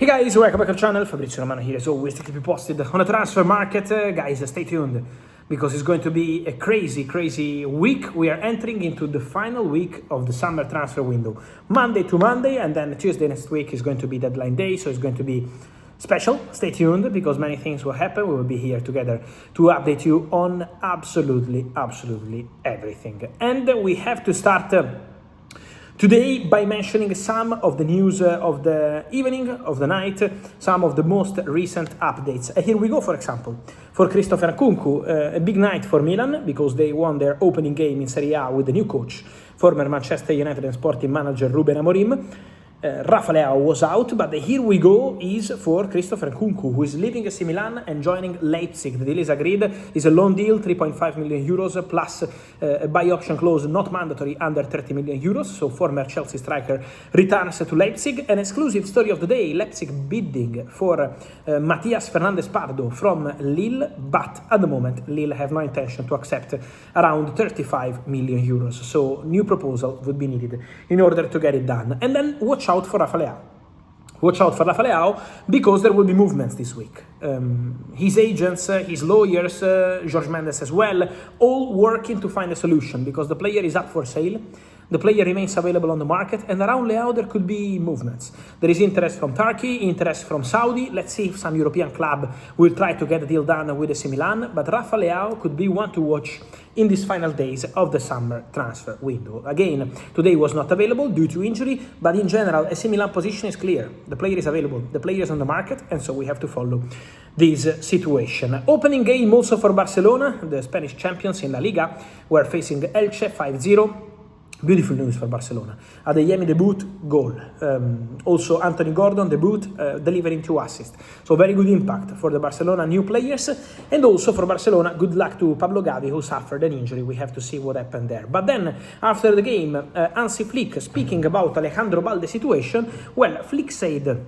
Hey guys, welcome back to the channel. Fabrizio Romano here as always to keep you posted on the transfer market. Guys, stay tuned because it's going to be a crazy week. We are entering into the final week of the summer transfer window. Monday to Monday, and then Tuesday next week is going to be deadline day, so it's going to be special. Stay tuned because many things will happen. We will be here together to update you on absolutely everything. And we have to start today by mentioning some of the news of the evening, of the night, some of the most recent updates. Here we go, for example, for Christopher Nkunku, a big night for Milan because they won their opening game in Serie A with the new coach, former Manchester United and Sporting manager Ruben Amorim. Rafa Leão was out, but the here we go is for Christopher Nkunku, who is leaving AC Milan and joining Leipzig. The deal is agreed. It's a loan deal, 3.5 million euros plus a buy option clause not mandatory under 30 million euros. So former Chelsea striker returns to Leipzig. An exclusive story of the day, Leipzig bidding for Matias Fernandez Pardo from Lille, but at the moment Lille have no intention to accept around 35 million euros. So new proposal would be needed in order to get it done. And then watch out for Rafa Leão. Watch out for Rafa Leão because there will be movements this week. His agents, his lawyers, Jorge Mendes as well, all working to find a solution because the player is up for sale. The player remains available on the market, and around Leão there could be movements. There is interest from Turkey, interest from Saudi. Let's see if some European club will try to get a deal done with AC Milan, but Rafa Leão could be one to watch in these final days of the summer transfer window. Again, today was not available due to injury, but in general, AC Milan position is clear. The player is available, the player is on the market, and so we have to follow this situation. Opening game also for Barcelona, the Spanish champions in La Liga, were facing Elche 5-0. Beautiful news for Barcelona. Adeyemi debut, goal. Also Anthony Gordon debut, delivering 2 assists. So very good impact for the Barcelona new players. And also for Barcelona, good luck to Pablo Gavi, who suffered an injury. We have to see what happened there. But then, after the game, Hansi Flick, speaking about Alejandro Balde situation, well, Flick said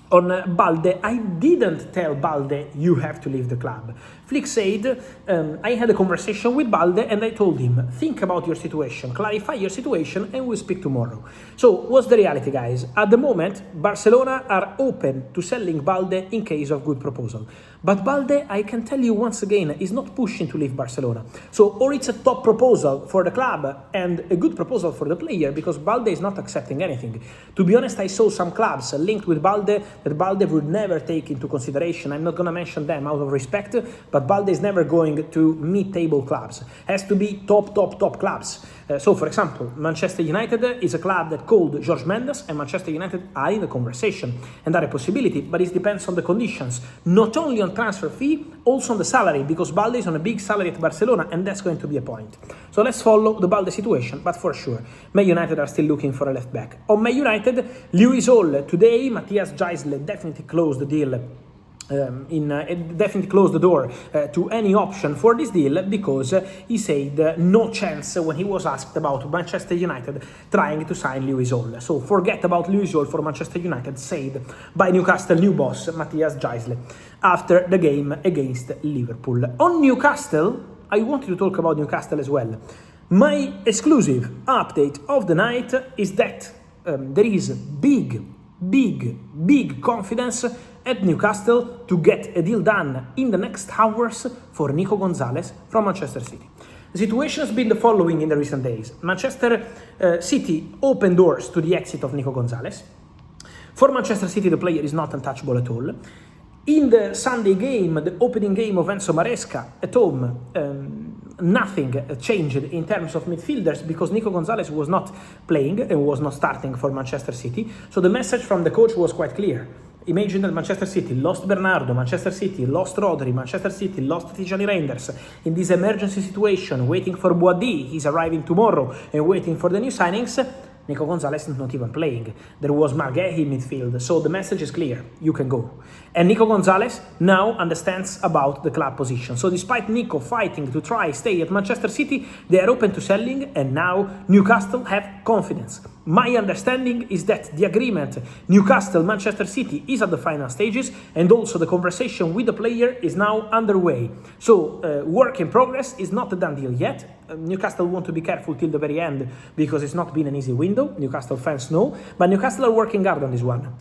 on Balde, I didn't tell Balde, you have to leave the club. Flick said, I had a conversation with Balde and I told him, think about your situation, clarify your situation, and we'll speak tomorrow. So, what's the reality, guys? At the moment, Barcelona are open to selling Balde in case of good proposal. But Balde, I can tell you once again, is not pushing to leave Barcelona. So, or it's a top proposal for the club and a good proposal for the player, because Balde is not accepting anything. To be honest, I saw some clubs linked with Balde that Balde would never take into consideration. I'm not going to mention them out of respect, but Balde is never going to mid-table clubs. Has to be top clubs. So, for example, Manchester United is a club that called Jorge Mendes, and Manchester United are in the conversation and are a possibility, but it depends on the conditions. Not only on transfer fee, also on the salary, because Balde is on a big salary at Barcelona, and that's going to be a point. So let's follow the Balde situation, but for sure, Man United are still looking for a left back. On Man United, Lewis Hall today, Matthias Gisle definitely closed the deal. Definitely closed the door to any option for this deal because he said no chance when he was asked about Manchester United trying to sign Lewis Hall. So forget about Lewis Hall for Manchester United, said by Newcastle new boss Matthias Gisle after the game against Liverpool. On Newcastle, I wanted to talk about Newcastle as well. My exclusive update of the night is that there is big confidence at Newcastle to get a deal done in the next hours for Nico Gonzalez from Manchester City. The situation has been the following in the recent days. Manchester City opened doors to the exit of Nico Gonzalez. For Manchester City, the player is not untouchable at all. In the Sunday game, the opening game of Enzo Maresca at home, nothing changed in terms of midfielders because Nico Gonzalez was not playing and was not starting for Manchester City. So the message from the coach was quite clear. Imagine that Manchester City lost Bernardo, Manchester City lost Rodri, Manchester City lost Tijani Reinders. In this emergency situation, waiting for Boadi, he's arriving tomorrow, and waiting for the new signings, Nico Gonzalez is not even playing. There was Marguerite in midfield, so the message is clear, you can go. And Nico Gonzalez now understands about the club position. So despite Nico fighting to try stay at Manchester City, they are open to selling, and now Newcastle have confidence. My understanding is that the agreement Newcastle-Manchester City is at the final stages, and also the conversation with the player is now underway. So work in progress, is not a done deal yet. Newcastle want to be careful till the very end because it's not been an easy window. Newcastle fans know, but Newcastle are working hard on this one.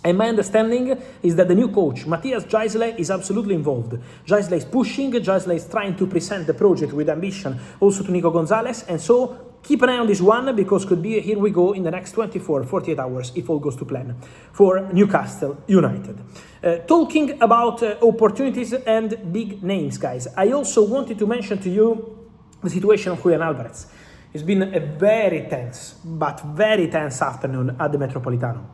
And my understanding is that the new coach, Matthias Gisele, is absolutely involved. Gisele is pushing, Gisele is trying to present the project with ambition also to Nico Gonzalez, and so keep an eye on this one, because could be here we go in the next 24, 48 hours if all goes to plan for Newcastle United. Talking about opportunities and big names, guys, I also wanted to mention to you the situation of Julian Alvarez. It's been a very tense, but very tense afternoon at the Metropolitano.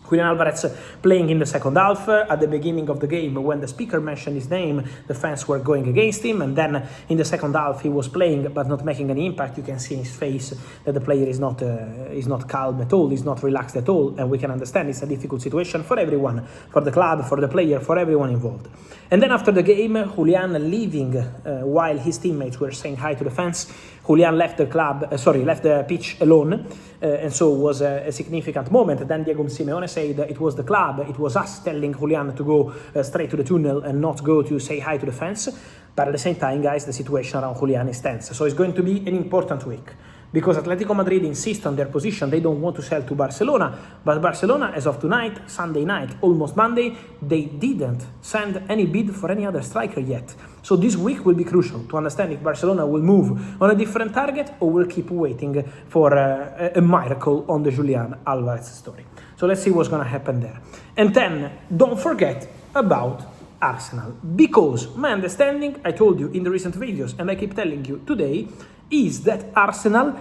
Julian Alvarez playing in the second half. At the beginning of the game, when the speaker mentioned his name, the fans were going against him, and then in the second half he was playing but not making any impact. You can see in his face that the player is not calm at all, is not relaxed at all, and we can understand it's a difficult situation for everyone, for the club, for the player, for everyone involved. And then after the game, Julian leaving while his teammates were saying hi to the fans, Julian left the pitch alone, and so it was a significant moment. Then Diego Simeone said it was the club, it was us telling Julian to go straight to the tunnel and not go to say hi to the fans. But at the same time, guys, the situation around Julian is tense. So it's going to be an important week, because Atletico Madrid insist on their position. They don't want to sell to Barcelona, but Barcelona, as of tonight, Sunday night, almost Monday, they didn't send any bid for any other striker yet. So this week will be crucial to understand if Barcelona will move on a different target or will keep waiting for a miracle on the Julian Alvarez story. So let's see what's going to happen there. And then don't forget about Arsenal, because my understanding, I told you in the recent videos and I keep telling you today, is that Arsenal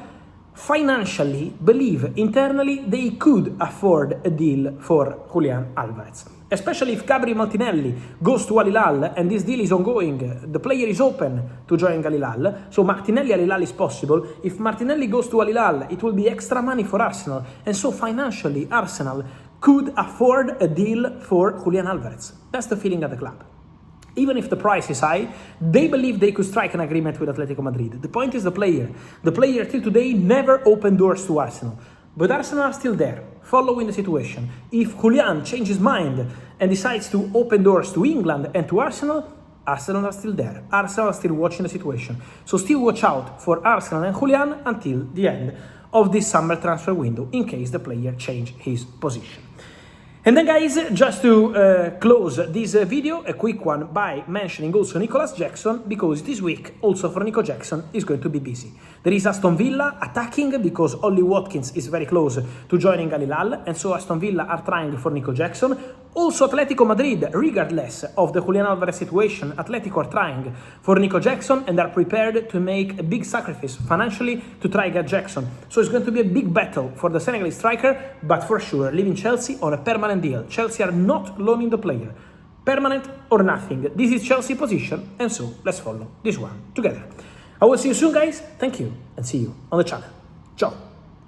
financially believe internally they could afford a deal for Julian Alvarez. Especially if Gabriel Martinelli goes to Al Hilal and this deal is ongoing, the player is open to join Al Hilal, so Martinelli Al Hilal is possible. If Martinelli goes to Al Hilal, it will be extra money for Arsenal, and so financially Arsenal could afford a deal for Julian Alvarez. That's the feeling at the club. Even if the price is high, they believe they could strike an agreement with Atletico Madrid. The point is the player. The player till today never opened doors to Arsenal. But Arsenal are still there, following the situation. If Julian changes his mind and decides to open doors to England and to Arsenal, Arsenal are still there. Arsenal are still watching the situation. So still watch out for Arsenal and Julian until the end of this summer transfer window, in case the player change his position. And then, guys, just to close this video, a quick one by mentioning also Nicolas Jackson, because this week also for Nico Jackson is going to be busy. There is Aston Villa attacking because Ollie Watkins is very close to joining Al Hilal, and so Aston Villa are trying for Nico Jackson. Also Atletico Madrid, regardless of the Julian Alvarez situation, Atletico are trying for Nico Jackson and are prepared to make a big sacrifice financially to try get Jackson. So it's going to be a big battle for the Senegalese striker, but for sure leaving Chelsea on a permanent deal. Chelsea are not loaning the player. Permanent or nothing. This is Chelsea position, and so let's follow this one together. I will see you soon, guys. Thank you, and see you on the channel. Ciao.